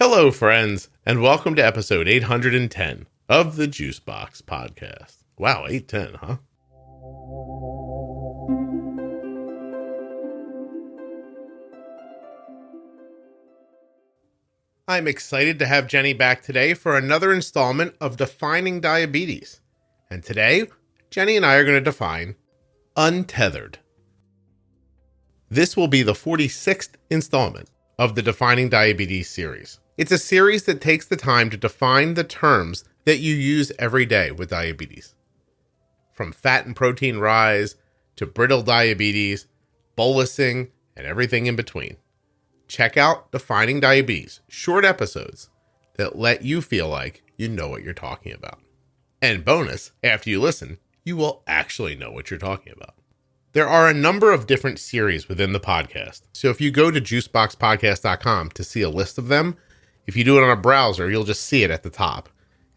Hello, friends, and welcome to episode 810 of the Juicebox Podcast. Wow, 810, huh? I'm excited to have Jenny back today for another installment of Defining Diabetes. And today, Jenny and I are going to define Untethered. This will be the 46th installment of the Defining Diabetes series. It's a series that takes the time to define the terms that you use every day with diabetes. From fat and protein rise to brittle diabetes, bolusing, and everything in between. Check out Defining Diabetes, short episodes that let you feel like you know what you're talking about. And bonus, after you listen, you will actually know what you're talking about. There are a number of different series within the podcast. So if you go to juiceboxpodcast.com to see a list of them, if you do it on a browser, you'll just see it at the top.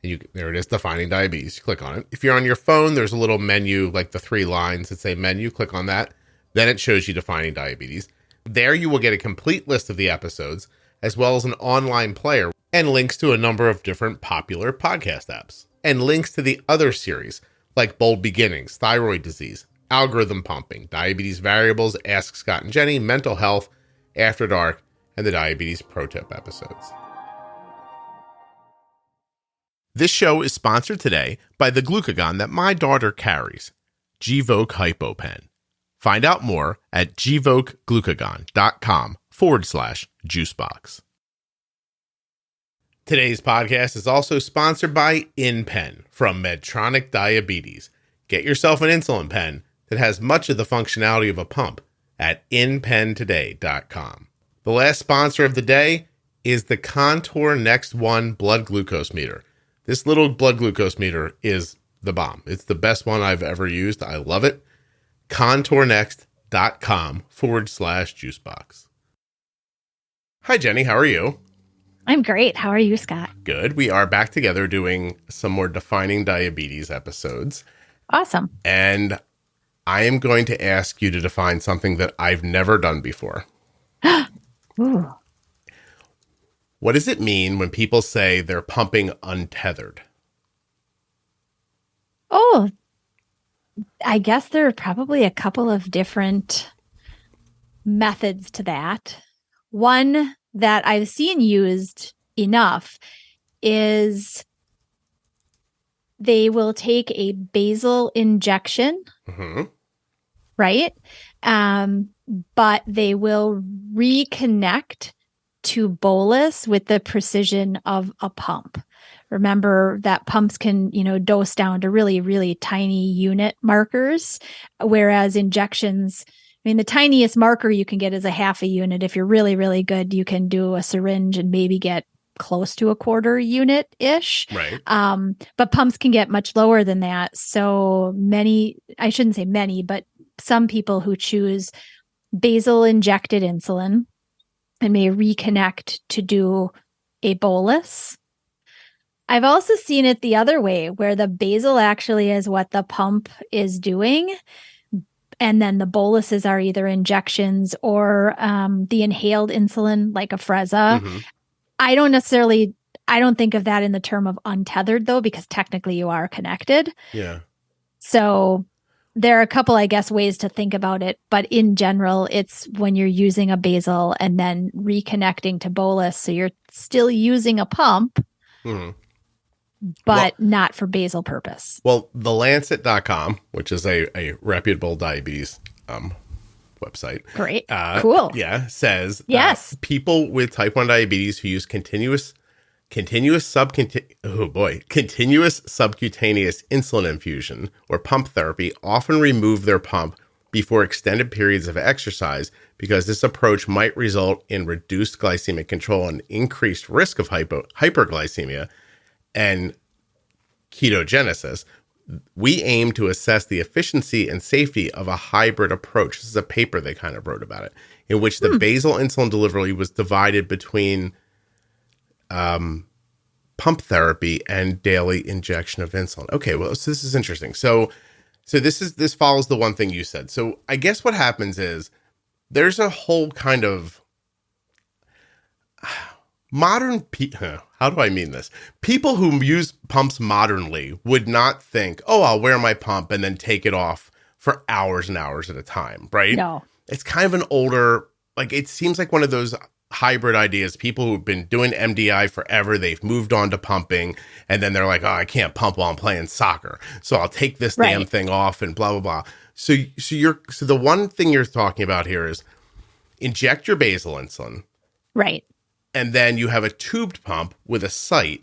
And there it is, Defining Diabetes. You click on it. If you're on your phone, there's a little menu, like the 3 lines that say menu. Click on that. Then it shows you Defining Diabetes. There you will get a complete list of the episodes, as well as an online player and links to a number of different popular podcast apps. And links to the other series, like Bold Beginnings, Thyroid Disease, Algorithm Pumping, Diabetes Variables, Ask Scott and Jenny, Mental Health, After Dark, and the Diabetes Pro Tip episodes. This show is sponsored today by the glucagon that my daughter carries, Gvoke HypoPen. Find out more at gvokeglucagon.com/juicebox. Today's podcast is also sponsored by InPen from Medtronic Diabetes. Get yourself an insulin pen that has much of the functionality of a pump at inpentoday.com. The last sponsor of the day is the Contour Next One blood glucose meter. This little blood glucose meter is the bomb. It's the best one I've ever used. I love it. contournext.com/juicebox. Hi, Jenny. How are you? I'm great. How are you, Scott? Good. We are back together doing some more Defining Diabetes episodes. Awesome. And I am going to ask you to define something that I've never done before. Ooh. What does it mean when people say they're pumping untethered? Oh, I guess there are probably a couple of different methods to that. One that I've seen used enough is they will take a basal injection, right? But they will reconnect to bolus with the precision of a pump. Remember that pumps can, dose down to really, really tiny unit markers, whereas injections, the tiniest marker you can get is a half a unit. If you're really, really good, you can do a syringe and maybe get close to a quarter unit-ish. Right. But pumps can get much lower than that. So I shouldn't say many, but some people who choose basal injected insulin and may reconnect to do a bolus. I've also seen it the other way, where the basal actually is what the pump is doing. And then the boluses are either injections or the inhaled insulin, like Afrezza. Mm-hmm. I don't think of that in the term of untethered, though, because technically you are connected. Yeah. So there are a couple, I guess, ways to think about it. But in general, it's when you're using a basal and then reconnecting to bolus. So you're still using a pump, but not for basal purpose. Well, thelancet.com, which is a reputable diabetes website. Great. Cool. Yeah, says yes. People with type 1 diabetes who use continuous subcutaneous insulin infusion or pump therapy often remove their pump before extended periods of exercise because this approach might result in reduced glycemic control and increased risk of hyperglycemia and ketogenesis. We aim to assess the efficiency and safety of a hybrid approach. This is a paper they kind of wrote about it, in which the basal insulin delivery was divided between pump therapy and daily injection of insulin. Okay, well, so this is interesting. So this follows the one thing you said. So I guess what happens is there's a whole kind of how do I mean this? People who use pumps modernly would not think, oh, I'll wear my pump and then take it off for hours and hours at a time, right? No. It's kind of an older, like, it seems like one of those hybrid ideas. People who've been doing MDI forever, they've moved on to pumping, and then they're like, oh, I can't pump while I'm playing soccer, so I'll take this damn thing off and blah, blah, blah. So the one thing you're talking about here is inject your basal insulin. Right. And then you have a tubed pump with a site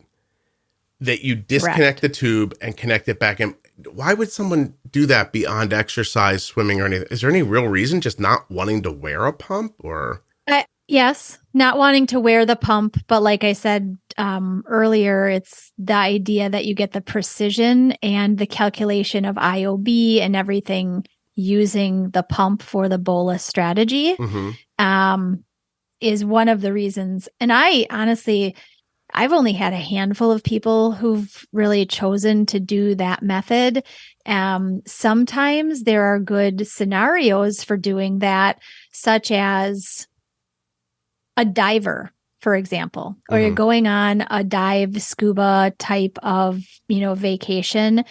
that you disconnect the tube and connect it back in. Why would someone do that beyond exercise, swimming, or anything? Is there any real reason, just not wanting to wear a pump, or? Yes, not wanting to wear the pump. But like I said earlier, it's the idea that you get the precision and the calculation of IOB and everything using the pump for the bolus strategy. Is one of the reasons. And I've only had a handful of people who've really chosen to do that method. Sometimes there are good scenarios for doing that, such as a diver, for example, or you're going on a dive scuba type of, vacation,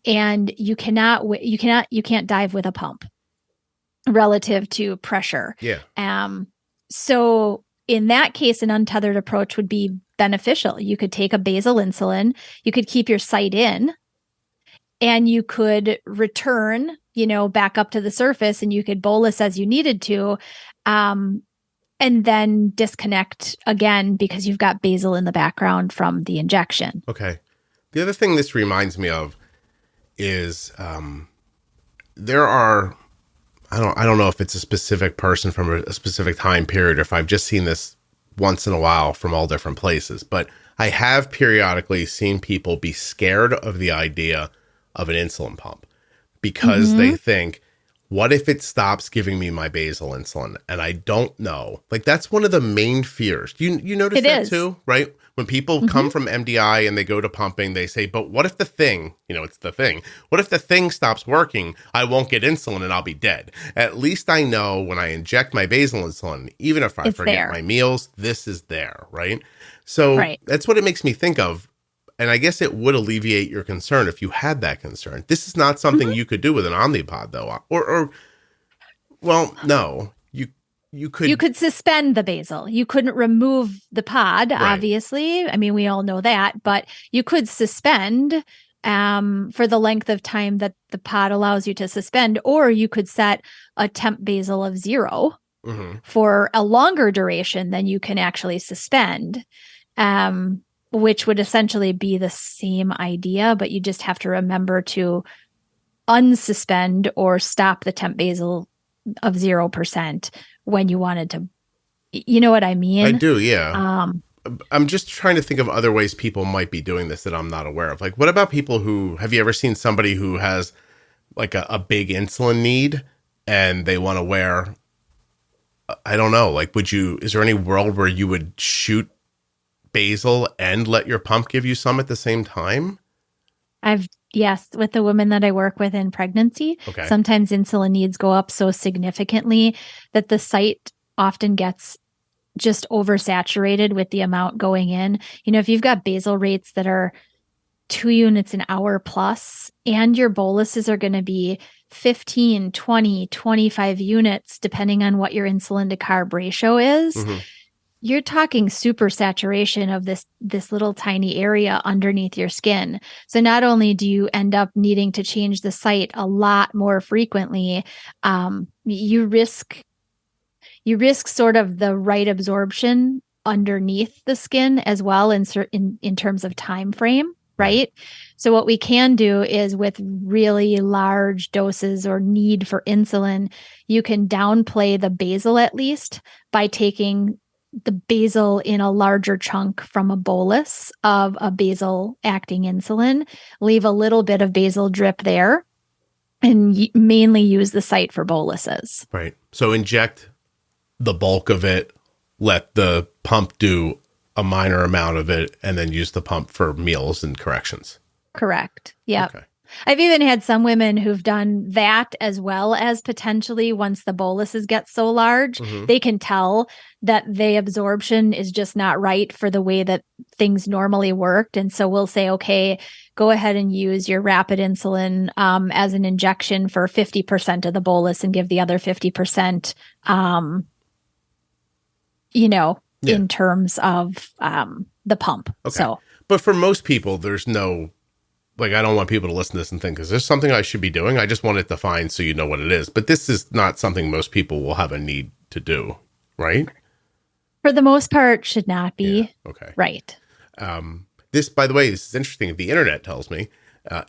and you can't dive with a pump relative to pressure. Yeah. So in that case, an untethered approach would be beneficial. You could take a basal insulin, you could keep your site in, and you could return, back up to the surface, and you could bolus as you needed to, and then disconnect again because you've got basal in the background from the injection. Okay. The other thing this reminds me of is there are, I don't know if it's a specific person from a specific time period or if I've just seen this once in a while from all different places, but I have periodically seen people be scared of the idea of an insulin pump because they think, what if it stops giving me my basal insulin? And I don't know. Like, that's one of the main fears. You notice that too, right? When people come from MDI and they go to pumping, they say, but what if the thing, it's the thing. What if the thing stops working? I won't get insulin and I'll be dead. At least I know when I inject my basal insulin, even if I forget my meals, this is there, right? So that's what it makes me think of. And I guess it would alleviate your concern if you had that concern. This is not something you could do with an Omnipod, though. No. You could suspend the basal. You couldn't remove the pod, obviously. I mean, we all know that, but you could suspend for the length of time that the pod allows you to suspend, or you could set a temp basal of 0 for a longer duration than you can actually suspend, which would essentially be the same idea, but you just have to remember to unsuspend or stop the temp basal of 0% when you wanted to, you know what I mean? I do, yeah. I'm just trying to think of other ways people might be doing this that I'm not aware of. Like, what about people have you ever seen somebody who has like a big insulin need and they want to wear, I don't know, like, is there any world where you would shoot basal and let your pump give you some at the same time? Yes, with the women that I work with in pregnancy, sometimes insulin needs go up so significantly that the site often gets just oversaturated with the amount going in. If you've got basal rates that are 2 units an hour plus, and your boluses are going to be 15, 20, 25 units, depending on what your insulin to carb ratio is, you're talking super saturation of this little tiny area underneath your skin. So not only do you end up needing to change the site a lot more frequently, you risk sort of the right absorption underneath the skin as well in terms of time frame, right? So what we can do is, with really large doses or need for insulin, you can downplay the basal at least by taking the basal in a larger chunk from a bolus of a basal acting insulin, leave a little bit of basal drip there, and mainly use the site for boluses. Right. So inject the bulk of it, let the pump do a minor amount of it, and then use the pump for meals and corrections. Correct. Yeah. Okay. I've even had some women who've done that as well as potentially once the boluses get so large, they can tell that the absorption is just not right for the way that things normally worked. And so we'll say, okay, go ahead and use your rapid insulin as an injection for 50% of the bolus and give the other 50%, in terms of the pump. Okay. So, but for most people, there's no, like, I don't want people to listen to this and think, is this something I should be doing? I just want it defined so you know what it is. But this is not something most people will have a need to do, right? For the most part, should not be. Yeah. Okay. Right. This, by the way, this is interesting. The internet tells me,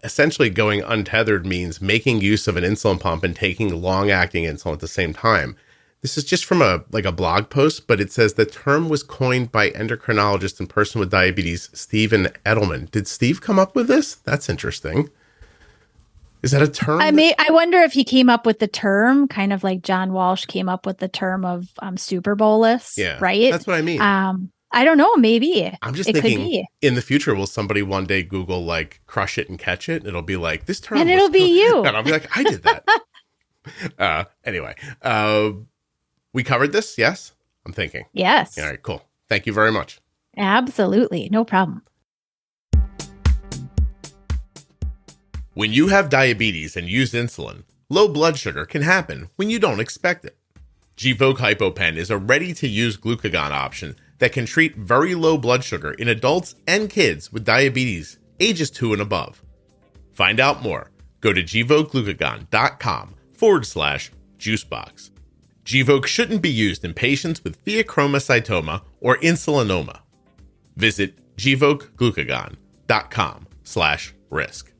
essentially going untethered means making use of an insulin pump and taking long-acting insulin at the same time. This is just from a blog post, but it says the term was coined by endocrinologist and person with diabetes, Stephen Edelman. Did Steve come up with this? That's interesting. Is that a term? I wonder if he came up with the term, kind of like John Walsh came up with the term of super bolus. Yeah, right. That's what I mean. I don't know. Maybe I'm just thinking in the future, will somebody one day Google like crush it and catch it? It'll be like this term. And it'll be you. And I'll be like, I did that. Anyway, we covered this. Yes. I'm thinking. Yes. All right, cool. Thank you very much. Absolutely. No problem. When you have diabetes and use insulin, low blood sugar can happen when you don't expect it. Gvoke HypoPen is a ready-to-use glucagon option that can treat very low blood sugar in adults and kids with diabetes, ages 2 and above. Find out more. Go to gvokeglucagon.com/juicebox. Gvoke shouldn't be used in patients with pheochromocytoma or insulinoma. Visit gvokeglucagon.com/risk.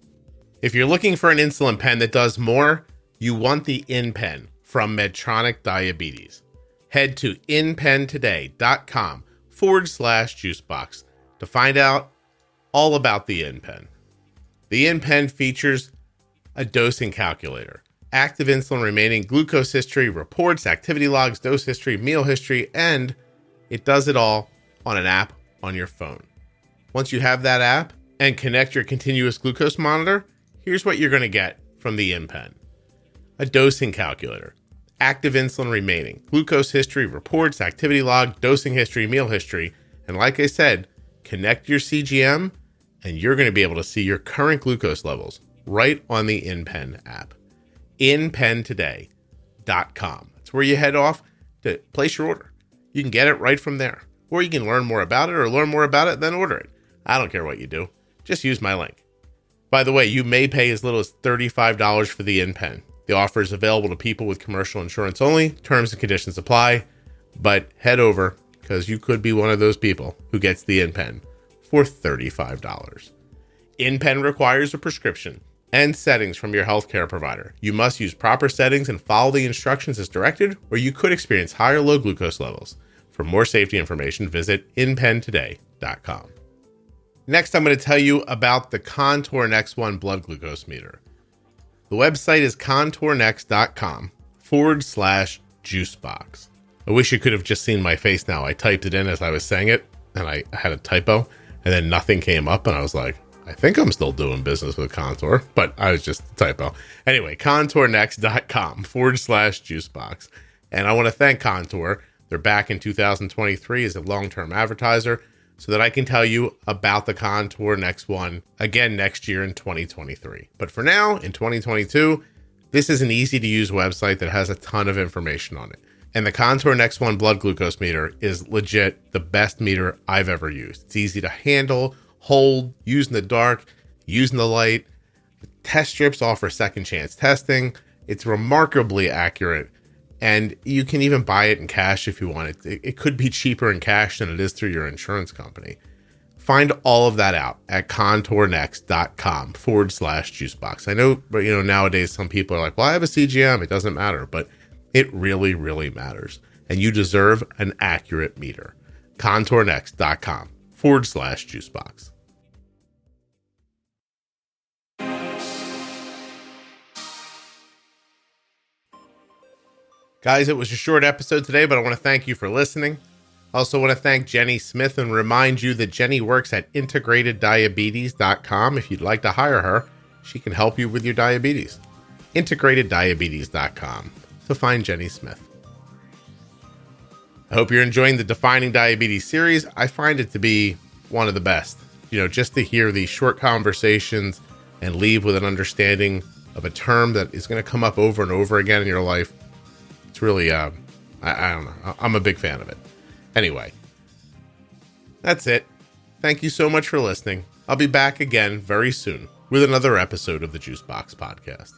If you're looking for an insulin pen that does more, you want the InPen from Medtronic Diabetes. Head to inpentoday.com/juicebox to find out all about the InPen. The InPen features a dosing calculator, active insulin remaining, glucose history, reports, activity logs, dose history, meal history, and it does it all on an app on your phone. Once you have that app and connect your continuous glucose monitor, here's what you're going to get from the InPen. A dosing calculator, active insulin remaining, glucose history, reports, activity log, dosing history, meal history, and like I said, connect your CGM and you're going to be able to see your current glucose levels right on the InPen app. InPentoday.com. That's where you head off to place your order. You can get it right from there. Or you can learn more about it or learn more about it, then order it. I don't care what you do. Just use my link. By the way, you may pay as little as $35 for the InPen. The offer is available to people with commercial insurance only. Terms and conditions apply. But head over, because you could be one of those people who gets the InPen for $35. InPen requires a prescription and settings from your healthcare provider. You must use proper settings and follow the instructions as directed, or you could experience high or low glucose levels. For more safety information, visit inpentoday.com. Next, I'm going to tell you about the Contour Next1 blood glucose meter. The website is contournext.com/juicebox. I wish you could have just seen my face now. I typed it in as I was saying it, and I had a typo, and then nothing came up, and I was like, I think I'm still doing business with Contour, but I was just a typo. Anyway, contournext.com/juicebox. And I want to thank Contour. They're back in 2023 as a long-term advertiser so that I can tell you about the Contour Next1 again next year in 2023. But for now, in 2022, this is an easy-to-use website that has a ton of information on it. And the Contour Next1 blood glucose meter is legit the best meter I've ever used. It's easy to handle, hold, use in the dark, use in the light. The test strips offer second chance testing. It's remarkably accurate, and you can even buy it in cash if you want it. It could be cheaper in cash than it is through your insurance company. Find all of that out at contournext.com/juicebox. I know, but nowadays some people are like, well, I have a CGM. It doesn't matter, but it really, really matters. And you deserve an accurate meter. contournext.com/juicebox. Guys, it was a short episode today, but I want to thank you for listening. I also want to thank Jenny Smith and remind you that Jenny works at integrateddiabetes.com. If you'd like to hire her, she can help you with your diabetes. IntegratedDiabetes.com to find Jenny Smith. I hope you're enjoying the Defining Diabetes series. I find it to be one of the best. Just to hear these short conversations and leave with an understanding of a term that is going to come up over and over again in your life. It's really, I don't know. I'm a big fan of it. Anyway, that's it. Thank you so much for listening. I'll be back again very soon with another episode of the Juicebox Podcast.